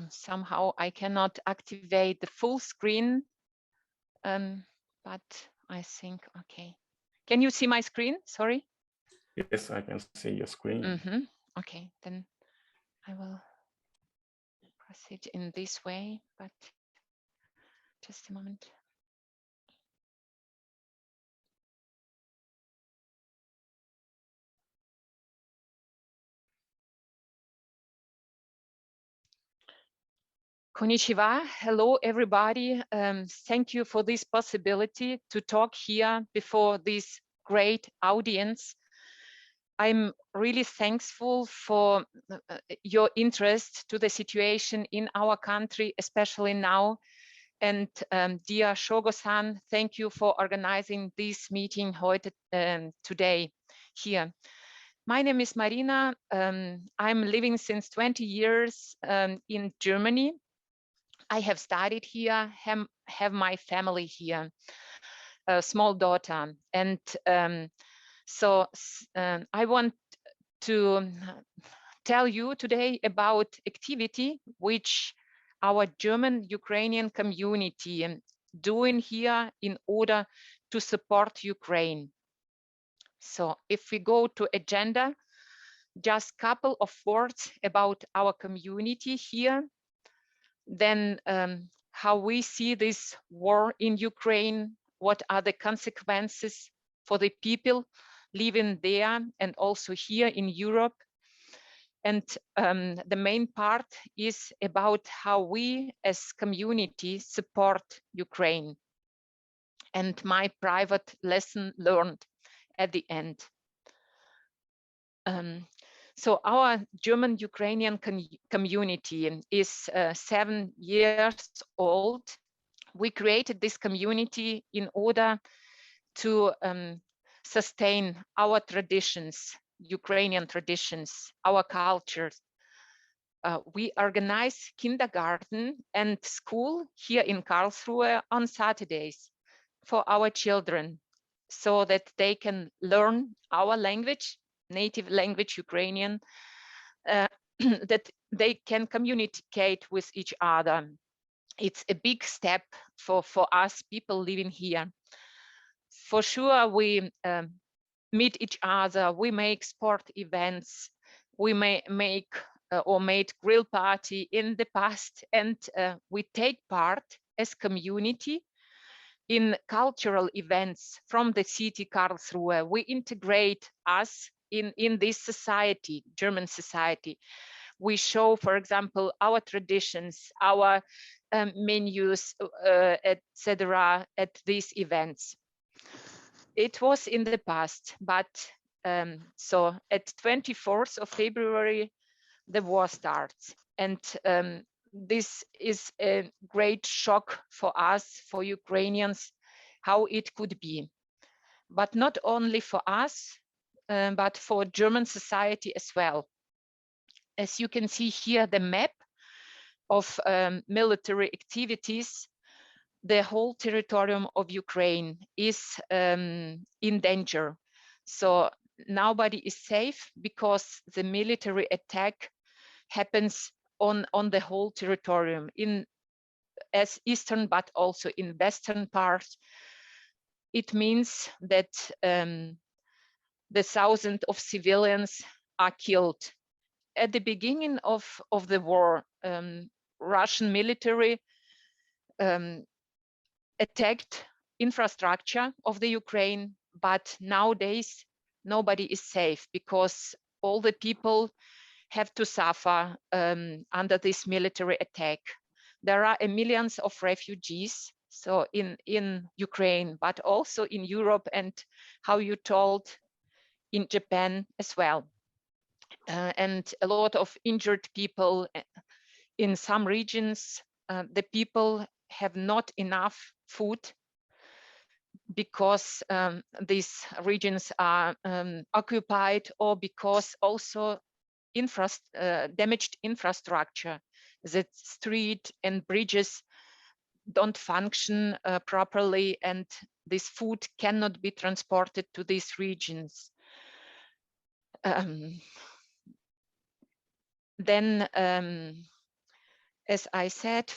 somehow I cannot activate the full screen, but I think, okay. Can you see my screen? Sorry. Yes, I can see your screen. Okay, then I will proceed in this way, but just a moment. Konnichiwa. Hello, everybody. Thank you for this possibility to talk here before this great audience. I'm really thankful for your interest to the situation in our country, especially now. And dear Shogo-san, thank you for organizing this meeting today here. My name is Maryna. I'm living since 20 years in Germany. I have studied here, have my family here, a small daughter. And I want to tell you today about activity which our German Ukrainian community doing here in order to support Ukraine. So if we go to agenda, just a couple of words about our community here. Then how we see this war in Ukraine, what are the consequences for the people living there and also here in Europe. And the main part is about how we as community support Ukraine and my private lesson learned at the end. So our German Ukrainian community is 7 years old. We created this community in order to sustain our traditions, Ukrainian traditions, our cultures. We organize kindergarten and school here in Karlsruhe on Saturdays for our children so that they can learn our language, native language Ukrainian, that they can communicate with each other. It's a big step for us people living here. For sure, we meet each other, we make sport events, we may make or made grill party in the past, and we take part as community in cultural events from the city Karlsruhe. We integrate us in this society, German society. We show, for example, our traditions, our menus, etc. at these events. It was in the past, but so at 24th of February, the war starts. And this is a great shock for us, for Ukrainians, how it could be. But not only for us, but for German society as well. As you can see here, the map of military activities, the whole territorium of Ukraine is in danger. So nobody is safe because the military attack happens on the whole territorium as eastern, but also in western parts. It means that the thousands of civilians are killed. At the beginning of the war, Russian military attacked infrastructure of the Ukraine, but nowadays nobody is safe because all the people have to suffer under this military attack. There are millions of refugees, so in Ukraine, but also in Europe and how you told in Japan as well. And a lot of injured people in some regions. The people have not enough food because these regions are occupied, or because also damaged infrastructure, that street and bridges don't function properly, and this food cannot be transported to these regions. Then as I said,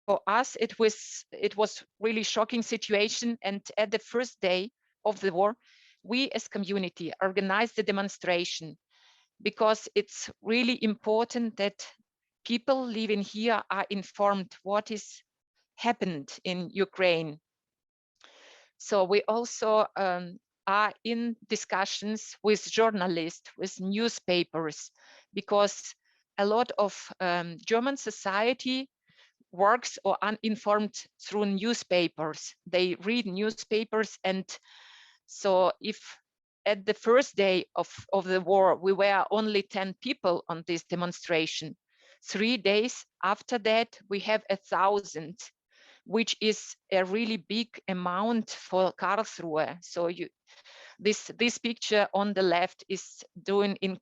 for us, it was really shocking situation. And at the first day of the war, we as community organized the demonstration because it's really important that people living here are informed what is happened in Ukraine. So we also are in discussions with journalists, with newspapers, because a lot of German society works or uninformed through newspapers. They read newspapers, and so if at the first day of the war we were only 10 people on this demonstration, 3 days after that we have 1,000, which is a really big amount for Karlsruhe. So this picture on the left is doing in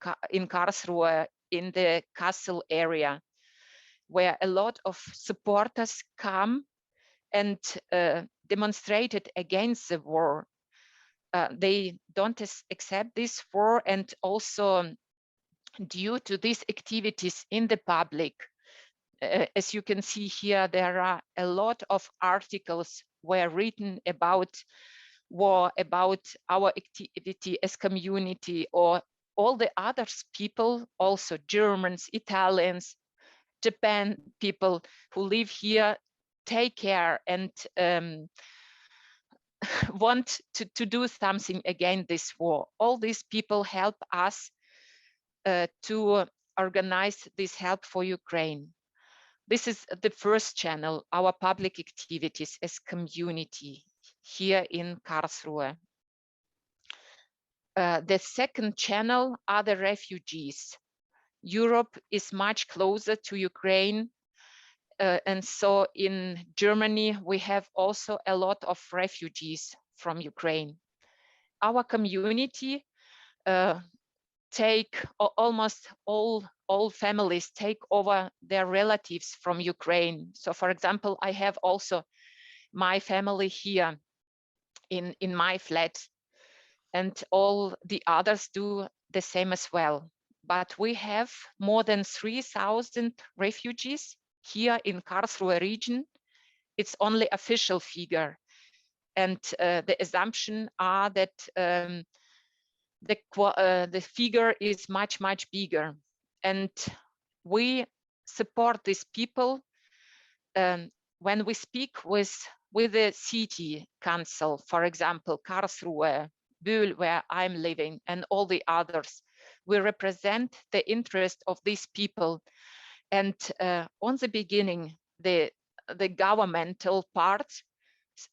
Karlsruhe, in the castle area, where a lot of supporters come and demonstrated against the war. They don't accept this war, and also due to these activities in the public, as you can see here, there are a lot of articles were written about war, about our activity as community, or all the other people, also Germans, Italians, Japan people who live here, take care and want to do something against this war. All these people help us to organize this help for Ukraine. This is the first channel, our public activities as community here in Karlsruhe. The second channel are the refugees. Europe is much closer to Ukraine. And so in Germany, we have also a lot of refugees from Ukraine. Our community take almost all families take over their relatives from Ukraine. So for example, I have also my family here in my flat, and all the others do the same as well. But we have more than 3,000 refugees here in Karlsruhe region. It's only official figure. And the assumption are that the figure is much, much bigger. And we support these people when we speak with the city council, for example, Karlsruhe, Bühl, where I'm living, and all the others. We represent the interest of these people. And on the beginning, the governmental part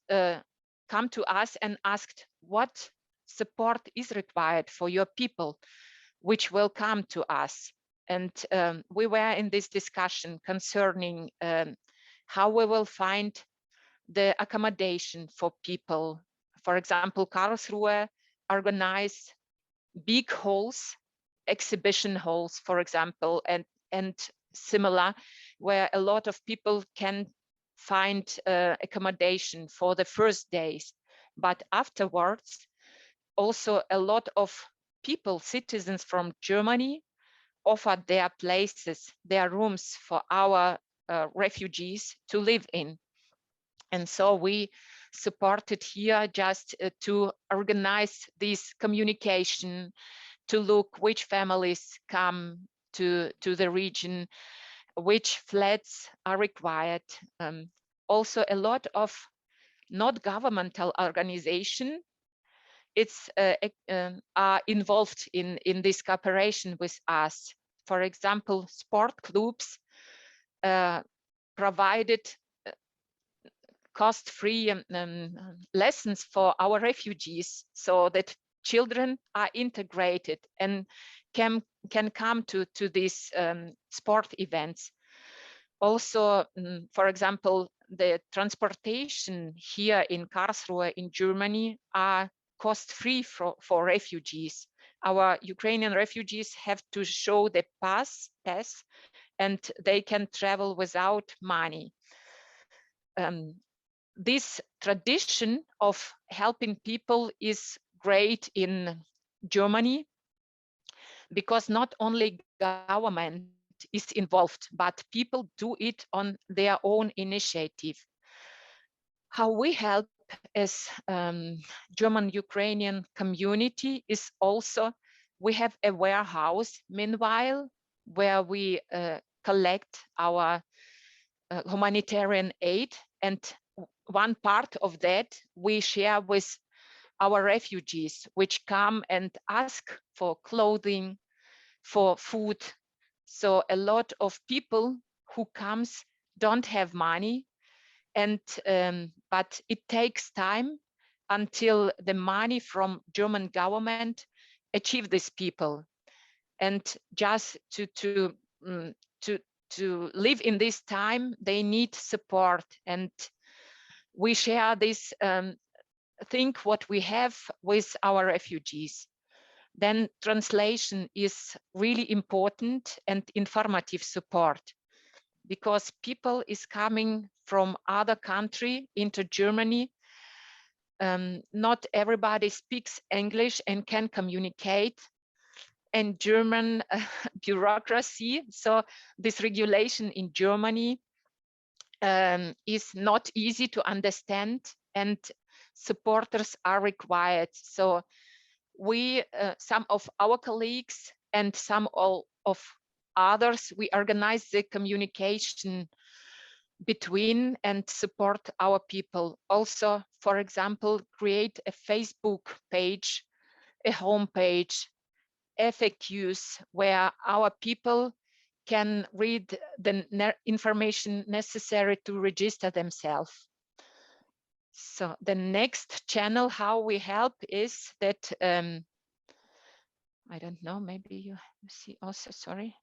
come to us and asked what support is required for your people, which will come to us. And we were in this discussion concerning how we will find the accommodation for people. For example, Karlsruhe organize big halls, exhibition halls, for example, and similar, where a lot of people can find accommodation for the first days. But afterwards, also a lot of people, citizens from Germany, offered their places, their rooms for our refugees to live in. And so we supported here just to organize this communication, to look which families come to the region, which flats are required. Also a lot of not governmental organization are involved in this cooperation with us. For example, sport clubs provided cost-free lessons for our refugees, so that children are integrated and can come to these sport events. Also, for example, the transportation here in Karlsruhe in Germany are cost-free for refugees. Our Ukrainian refugees have to show the pass, and they can travel without money. This tradition of helping people is great in Germany, because not only government is involved, but people do it on their own initiative. How we help as German-Ukrainian community is also, we have a warehouse, meanwhile, where we collect our humanitarian aid, and one part of that we share with our refugees, which come and ask for clothing, for food. So a lot of people who comes don't have money, and but it takes time until the money from German government achieve these people, and just to live in this time, they need support, and we share this thing what we have with our refugees. Then translation is really important and informative support, because people is coming from other country into Germany. Not everybody speaks English and can communicate, and German bureaucracy. So this regulation in Germany is not easy to understand, and supporters are required. So we, some of our colleagues and some of others, we organize the communication between and support our people. Also, for example, create a Facebook page, a homepage, FAQs, where our people can read the information necessary to register themselves. So the next channel how we help is that, I don't know, maybe you see also, sorry.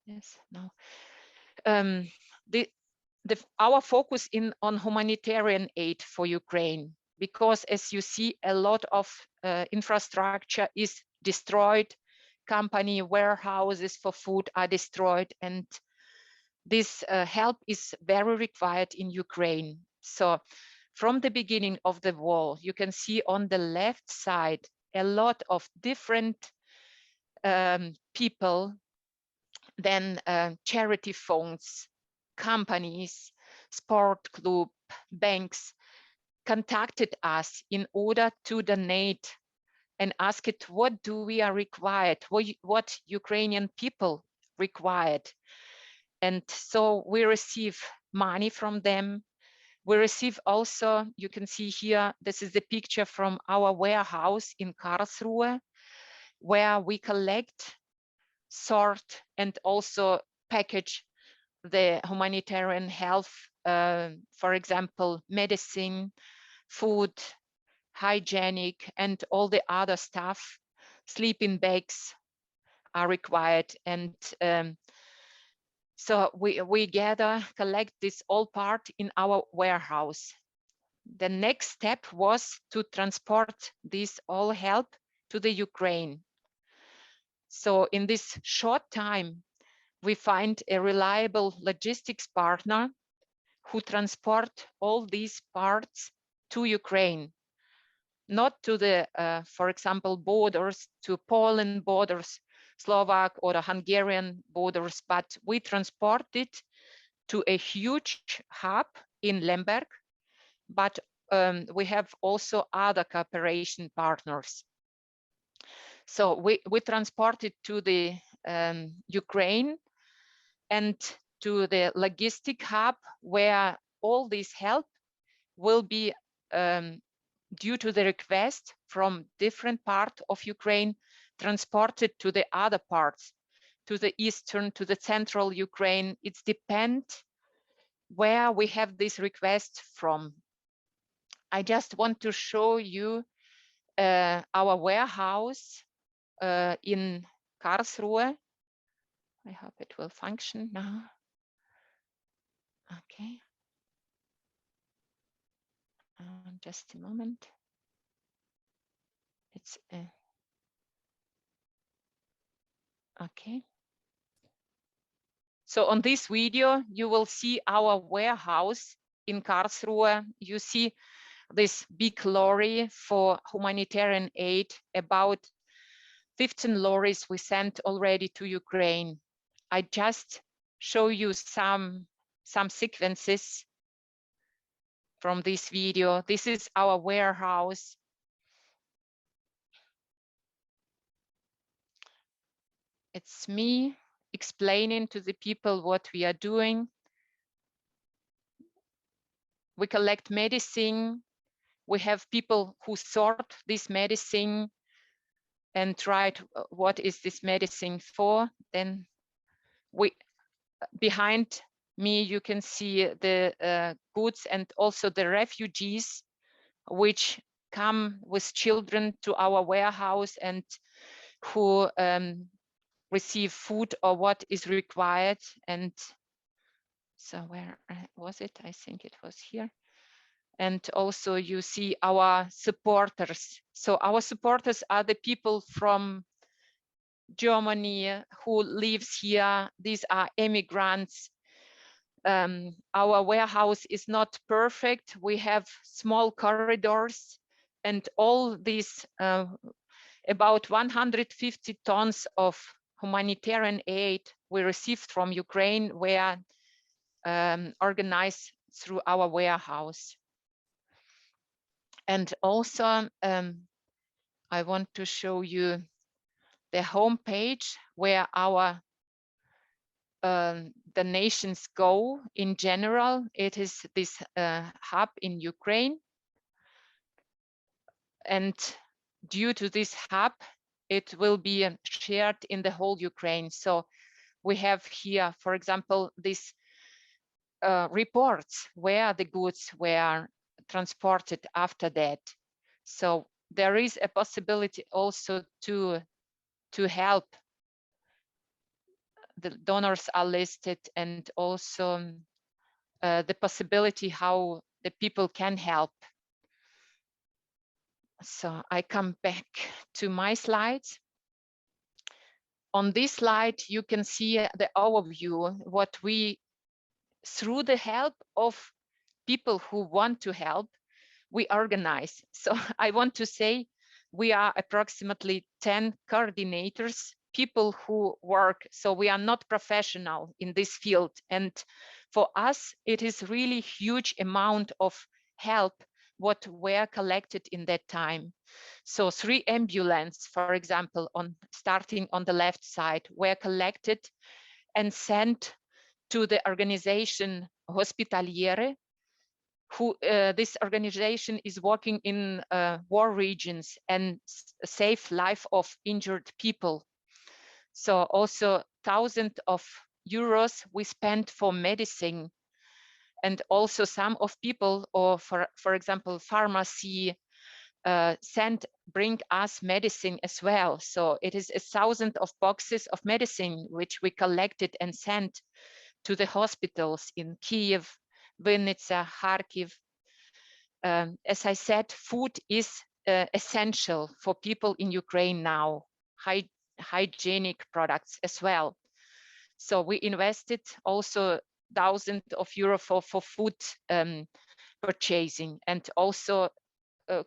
Yes, no. Our focus on humanitarian aid for Ukraine, because as you see, a lot of infrastructure is destroyed, company warehouses for food are destroyed, and this help is very required in Ukraine. So from the beginning of the war, you can see on the left side a lot of different people, then charity funds, companies, sport club, banks contacted us in order to donate and asked what do we are required, what Ukrainian people required. And so we receive money from them. We receive also, you can see here, this is the picture from our warehouse in Karlsruhe, where we collect, sort, and also package the humanitarian help, for example, medicine, food, hygienic, and all the other stuff. Sleeping bags are required, and so we gather, collect this all part in our warehouse. The next step was to transport this all help to the Ukraine. So in this short time, we find a reliable logistics partner who transport all these parts to Ukraine, not to the, for example, borders, to Poland borders, Slovak or Hungarian borders, but we transport it to a huge hub in Lemberg, but we have also other cooperation partners. So we transport it to the Ukraine and to the logistic hub, where all this help will be, due to the request from different parts of Ukraine, transported to the other parts, to the eastern, to the central Ukraine. It depends where we have this request from. I just want to show you our warehouse in Karlsruhe. I hope it will function now. Okay. Just a moment. It's okay. So on this video, you will see our warehouse in Karlsruhe. You see this big lorry for humanitarian aid, about 15 lorries we sent already to Ukraine. I just show you some sequences from this video. This is our warehouse. It's me explaining to the people what we are doing. We collect medicine. We have people who sort this medicine and write what is this medicine for. Then behind me, you can see the goods and also the refugees which come with children to our warehouse and who receive food or what is required. And so where was it? I think it was here. And also you see our supporters. So our supporters are the people from Germany who lives here. These are immigrants. Our warehouse is not perfect. We have small corridors, and all these about 150 tons of humanitarian aid we received from Ukraine were organized through our warehouse. And also, I want to show you the homepage where our donations go in general. It is this hub in Ukraine. And due to this hub, it will be shared in the whole Ukraine. So we have here, for example, these reports where the goods were transported after that. So there is a possibility also to help. The donors are listed, and also the possibility how the people can help. So I come back to my slides. On this slide, you can see the overview, what we, through the help of people who want to help, we organize. So I want to say we are approximately 10 coordinators, people who work. So we are not professional in this field. And for us, it is really huge amount of help what were collected in that time. So 3 ambulances, for example, starting on the left side, were collected and sent to the organization Hospitaliere, who this organization is working in war regions and save life of injured people. So also thousands of euros we spent for medicine, and also some of people, or for example, pharmacy bring us medicine as well. So it is 1,000 of boxes of medicine which we collected and sent to the hospitals in Kiev, Vinnytsia, Kharkiv. As I said, food is essential for people in Ukraine now, hygienic products as well. So we invested also thousands of euros for food purchasing, and also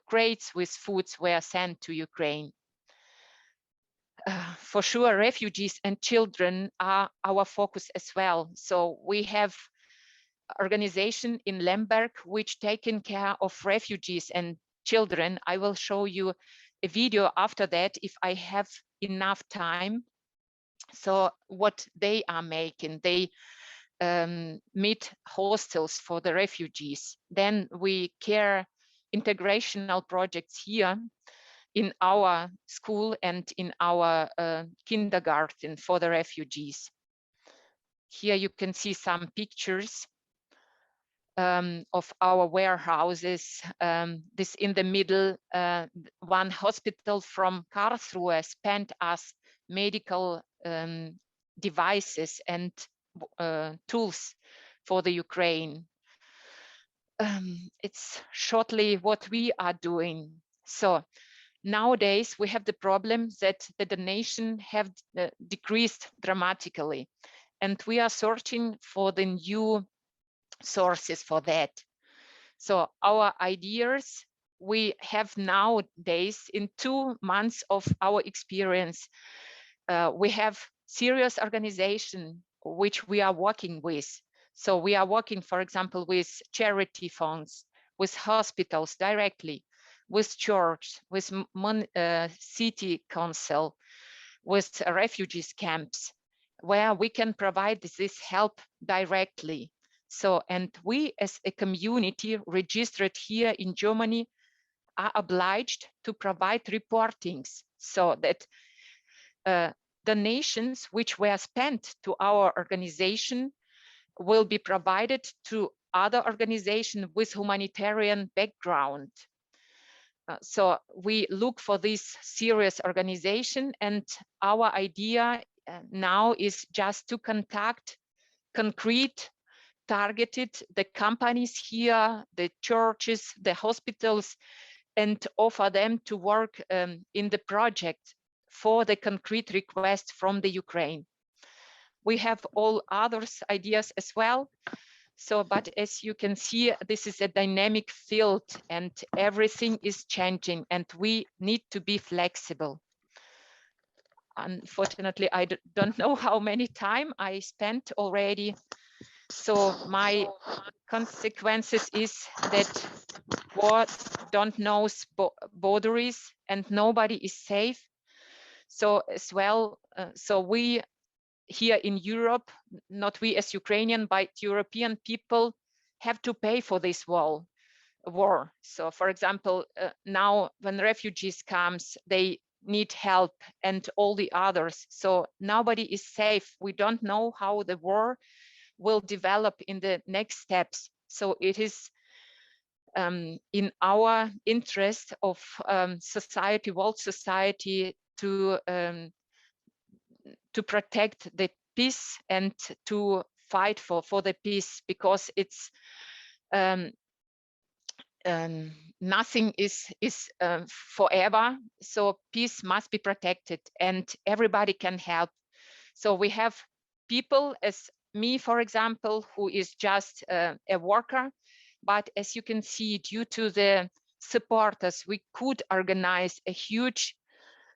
crates with foods were sent to Ukraine. For sure, refugees and children are our focus as well. So we have organization in Lemberg which taken care of refugees and children. I will show you a video after that if I have enough time. So what they are making, they meet hostels for the refugees. Then we care integrational projects here in our school and in our kindergarten for the refugees. Here you can see some pictures of our warehouses. This in the middle, one hospital from Karlsruhe sent us medical devices and tools for the Ukraine. It's shortly what we are doing. So nowadays we have the problem that the donation have decreased dramatically, and we are searching for the new sources for that. So our ideas we have nowadays, in 2 months of our experience, we have serious organization which we are working with. So we are working, for example, with charity funds, with hospitals directly, with church, with city council, with refugees camps, where we can provide this help directly. So, and we as a community registered here in Germany are obliged to provide reportings, so that donations which were spent to our organization will be provided to other organizations with humanitarian background. So we look for this serious organization, and our idea now is just to contact concrete, targeted the companies here, the churches, the hospitals, and offer them to work in the project for the concrete request from the Ukraine. We have all others ideas as well. So, but as you can see, this is a dynamic field and everything is changing, and we need to be flexible. Unfortunately, I don't know how many time I spent already. So my consequences is that war don't know boundaries and nobody is safe. So as well, so we here in Europe, not we as Ukrainian, but European people have to pay for this war. So for example, now when refugees comes, they need help and all the others. So nobody is safe. We don't know how the war will develop in the next steps. So it is in our interest of society, world society, to protect the peace and to fight for the peace, because it's nothing is forever. So peace must be protected and everybody can help. So we have people as me, for example, who is just a worker, but as you can see, due to the supporters, we could organize a huge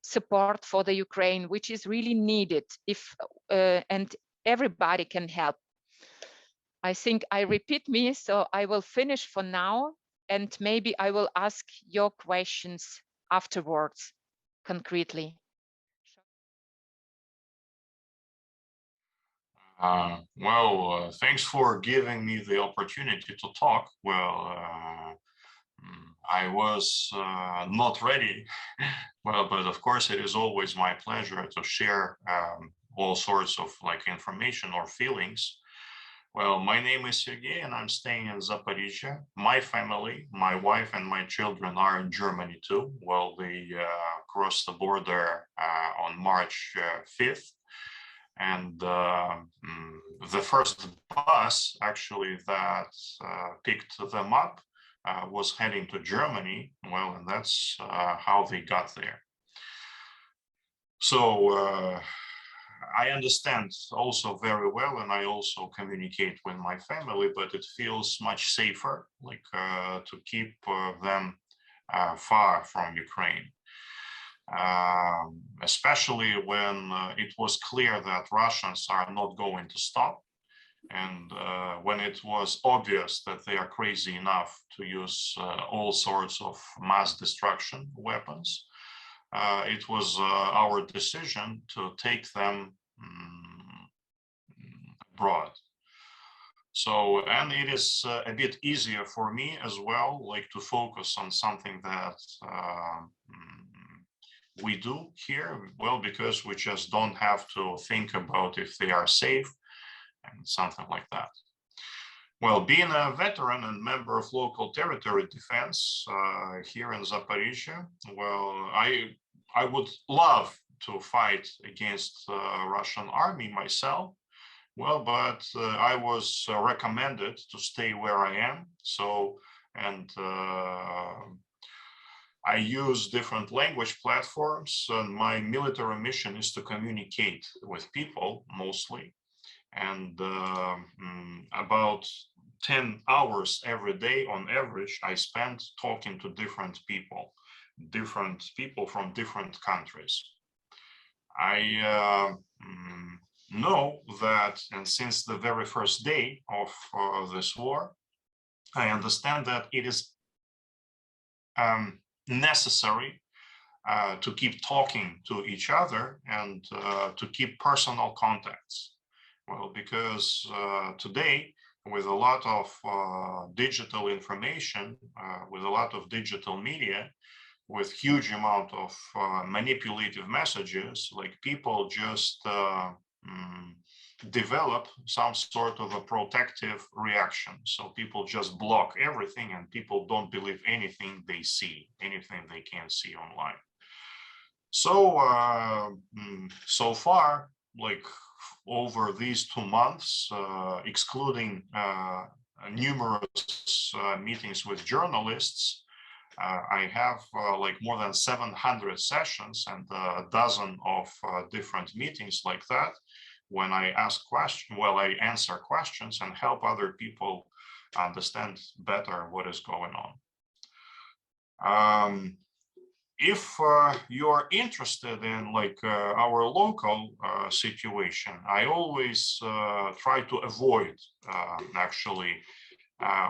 support for the Ukraine, which is really needed, if and everybody can help. I think I repeat me, so I will finish for now, and maybe I will ask your questions afterwards, concretely. Thanks for giving me the opportunity to talk. I was not ready. But of course, it is always my pleasure to share all sorts of information or feelings. Well, my name is Sergey and I'm staying in Zaporizhia. My family, my wife and my children are in Germany too. Well, they crossed the border on March 5th. And the first bus actually that picked them up was heading to Germany. Well, and that's how they got there. So I understand also very well, and I also communicate with my family, but it feels much safer to keep them far from Ukraine. Especially when it was clear that Russians are not going to stop, and when it was obvious that they are crazy enough to use all sorts of mass destruction weapons. It was our decision to take them abroad. So, and it is a bit easier for me as well, to focus on something that we do here, well, because we just don't have to think about if they are safe and something like that. Well, being a veteran and member of local territory defense here in Zaporizhia, well, I would love to fight against the Russian army myself. Well, but I was recommended to stay where I am. So, and I use different language platforms, and my military mission is to communicate with people mostly. And about 10 hours every day on average I spend talking to different people from different countries. I know that, and since the very first day of this war, I understand that it is necessary to keep talking to each other and to keep personal contacts. Well, because today, with a lot of digital information, with a lot of digital media, with huge amount of manipulative messages, like people just develop some sort of a protective reaction. So people just block everything and people don't believe anything they see, anything they can see online. So, so far, like over these 2 months, excluding numerous meetings with journalists, I have like more than 700 sessions and a dozen of different meetings like that, when I ask questions, well, I answer questions and help other people understand better what is going on. If you're interested in like our local situation, I always try to avoid actually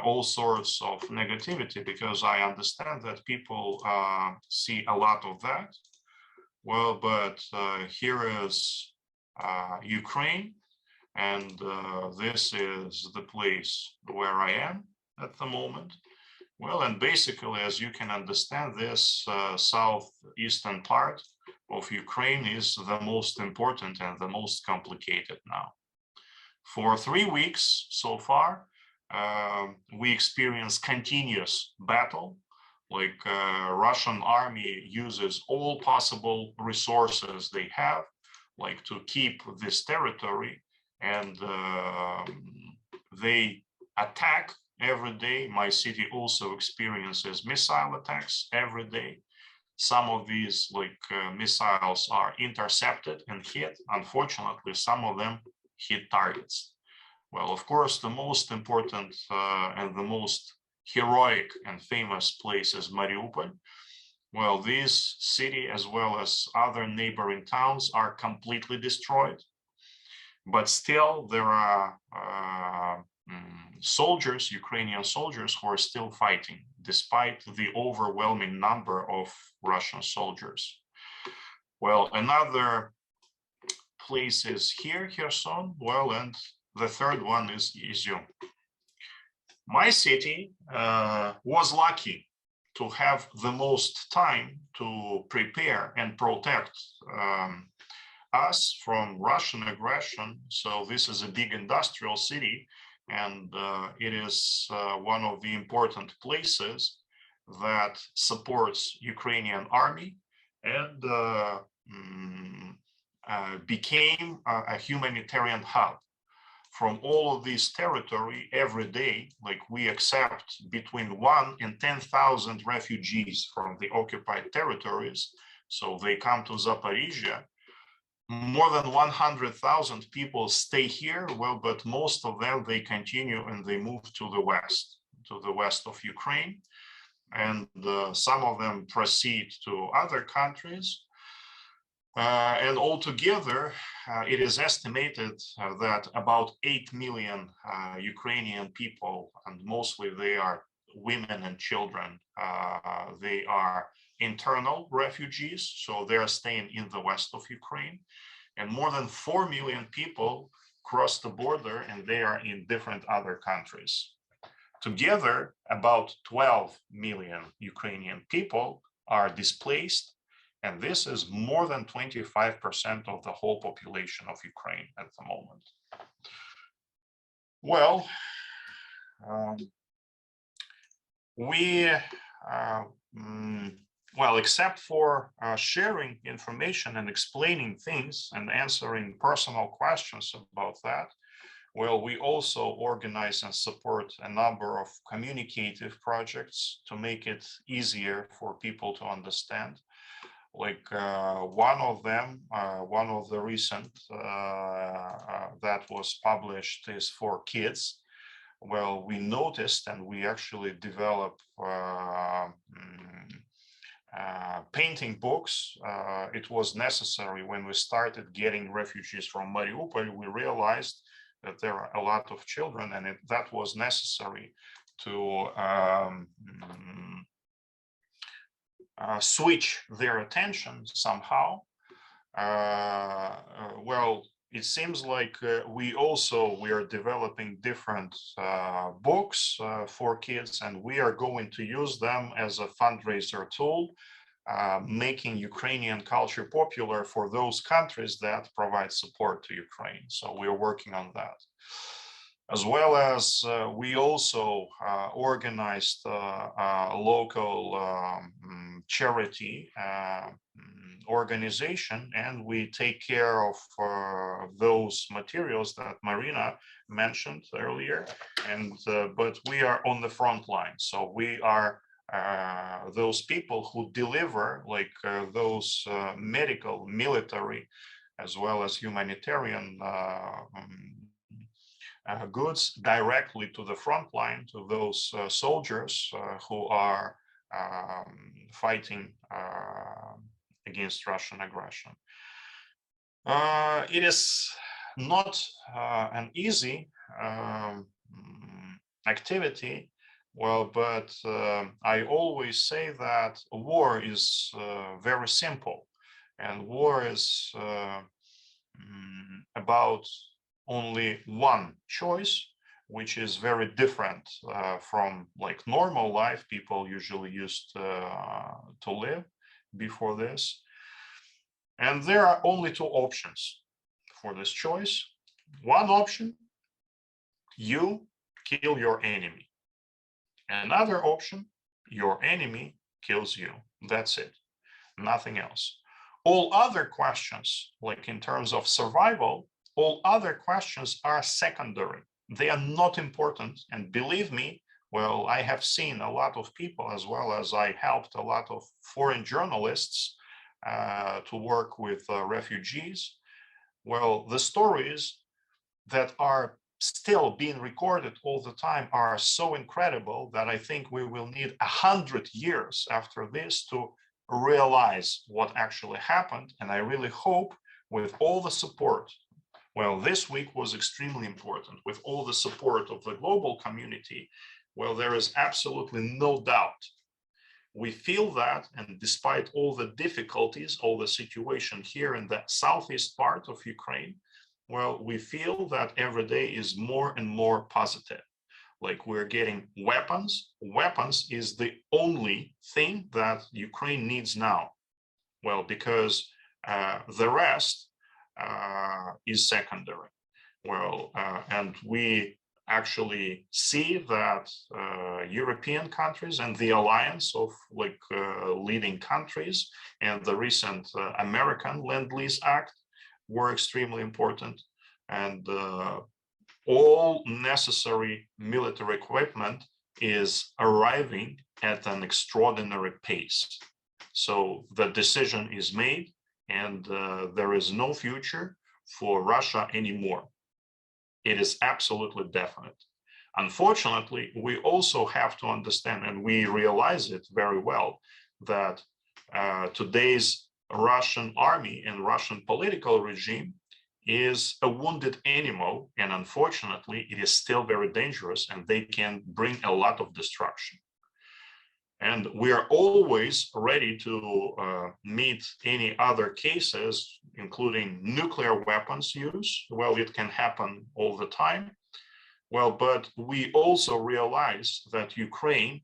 all sorts of negativity, because I understand that people see a lot of that. Well, but here is Ukraine, and this is the place where I am at the moment. Well, and basically, as you can understand, this southeastern part of Ukraine is the most important and the most complicated now. For 3 weeks so far, we experience continuous battle. Like Russian army uses all possible resources they have, like to keep this territory, and they attack every day. My city also experiences missile attacks every day. Some of these missiles are intercepted and hit. Unfortunately, some of them hit targets. Well, of course, the most important and the most heroic and famous place is Mariupol. Well, this city, as well as other neighboring towns, are completely destroyed. But still, there are soldiers, Ukrainian soldiers, who are still fighting, despite the overwhelming number of Russian soldiers. Well, another place is here, Kherson. Well, and the third one is Izium. My city was lucky to have the most time to prepare and protect us from Russian aggression. So this is a big industrial city, and it is one of the important places that supports Ukrainian army, and became a humanitarian hub. From all of this territory, every day, like we accept between 1 and 10,000 refugees from the occupied territories. So they come to Zaporizhia. More than 100,000 people stay here. Well, but most of them, they continue and they move to the west of Ukraine. And some of them proceed to other countries. And altogether, it is estimated that about 8 million Ukrainian people, and mostly they are women and children, they are internal refugees, so they are staying in the west of Ukraine. And more than 4 million people cross the border, and they are in different other countries. Together, about 12 million Ukrainian people are displaced. And this is more than 25% of the whole population of Ukraine at the moment. Well, except for sharing information and explaining things and answering personal questions about that, well, we also organize and support a number of communicative projects to make it easier for people to understand. Like one of them, one of the recent that was published is for kids. well, we noticed and we actually developed painting books. It was necessary when we started getting refugees from Mariupol. We realized that there are a lot of children, and that was necessary to switch their attention somehow. Well, it seems like we are developing different books for kids, and we are going to use them as a fundraiser tool, making Ukrainian culture popular for those countries that provide support to Ukraine. So we are working on that. As well as we also organized a local charity organization, and we take care of those materials that Maryna mentioned earlier. And but we are on the front line, so we are those people who deliver like those medical, military, as well as humanitarian goods directly to the front line, to those soldiers who are fighting against Russian aggression. It is not an easy activity. Well, but I always say that war is very simple, and war is about only one choice, which is very different from like normal life people usually used to live before this. And there are only two options for this choice. One option, you kill your enemy. Another option, your enemy kills you. That's it, nothing else. All other questions, like in terms of survival, all other questions are secondary. They are not important. And believe me, well, I have seen a lot of people, as well as I helped a lot of foreign journalists to work with refugees. Well, the stories that are still being recorded all the time are so incredible that I think we will need 100 years after this to realize what actually happened. And I really hope with all the support, well, this week was extremely important, with all the support of the global community. Well, there is absolutely no doubt. We feel that, and despite all the difficulties, all the situation here in the southeast part of Ukraine, well, we feel that every day is more and more positive. Like we're getting weapons. Weapons is the only thing that Ukraine needs now. Well, because the rest is secondary. Well, and we actually see that European countries and the alliance of like leading countries and the recent American Lend-Lease Act were extremely important, and all necessary military equipment is arriving at an extraordinary pace. So the decision is made, and there is no future for Russia anymore. It is absolutely definite. Unfortunately, we also have to understand, and we realize it very well, that today's Russian army and Russian political regime is a wounded animal, and unfortunately, it is still very dangerous, and they can bring a lot of destruction. And we are always ready to meet any other cases, including nuclear weapons use. Well, it can happen all the time. Well, but we also realize that Ukraine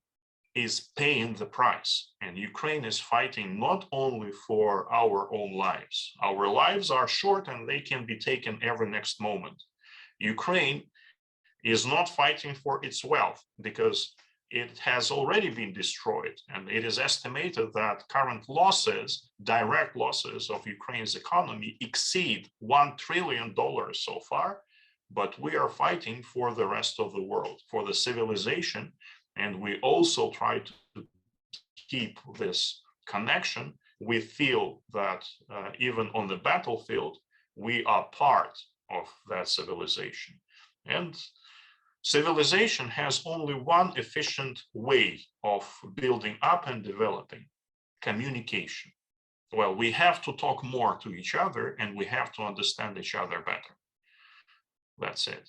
is paying the price, and Ukraine is fighting not only for our own lives. Our lives are short and they can be taken every next moment. Ukraine is not fighting for its wealth because it has already been destroyed, and it is estimated that current losses, direct losses of Ukraine's economy exceed $1 trillion so far, but we are fighting for the rest of the world, for the civilization. And we also try to keep this connection. We feel that even on the battlefield, we are part of that civilization. And Civilization has only one efficient way of building up and developing: communication. Well, we have to talk more to each other and we have to understand each other better. That's it.